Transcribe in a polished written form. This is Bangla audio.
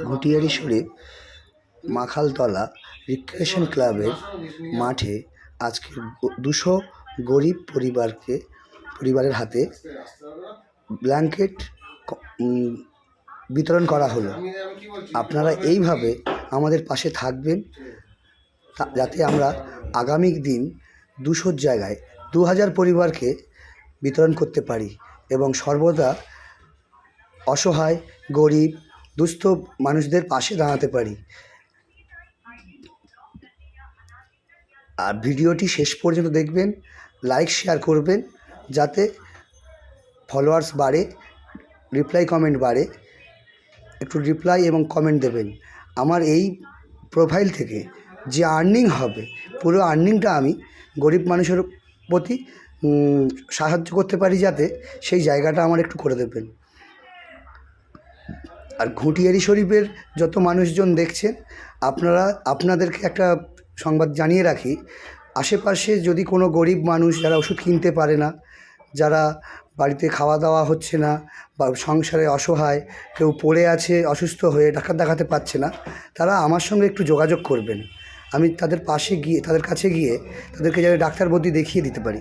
ঘুটিয়ারি শরীফ মাখালতলা রিক্রিয়েশন ক্লাবের মাঠে আজকে 200 গরিব পরিবারের হাতে ব্ল্যাঙ্কেট বিতরণ করা হলো। আপনারা এইভাবে আমাদের পাশে থাকবেন যাতে আমরা আগামী দিন 200 জায়গায় 2000 পরিবারকে বিতরণ করতে পারি এবং সর্বদা অসহায় গরিব দুস্থ মানুষদের পাশে দাঁড়াতে পারি। আর ভিডিওটি শেষ পর্যন্ত দেখবেন, লাইক শেয়ার করবেন যাতে ফলোয়ার্স বাড়ে, রিপ্লাই কমেন্ট বাড়ে। একটু রিপ্লাই এবং কমেন্ট দেবেন। আমার এই প্রোফাইল থেকে যে আর্নিং হবে পুরো আর্নিংটা আমি গরিব মানুষের প্রতি সাহায্য করতে পারি, যাতে সেই জায়গাটা আমার একটু করে দেবেন। আর ঘুটিয়ারি শরীফের যত মানুষজন দেখছেন, আপনাদেরকে একটা সংবাদ জানিয়ে রাখি, আশেপাশে যদি কোনো গরিব মানুষ যারা ওষুধ কিনতে পারে না, যারা বাড়িতে খাওয়া দাওয়া হচ্ছে না বা সংসারে অসহায়, কেউ পড়ে আছে অসুস্থ হয়ে ডাক্তার দেখাতে পারছে না, তারা আমার সঙ্গে একটু যোগাযোগ করবেন। আমি তাদের পাশে গিয়ে তাদের কাছে গিয়ে তাদেরকে যাতে ডাক্তার বদ্যি দেখিয়ে দিতে পারি।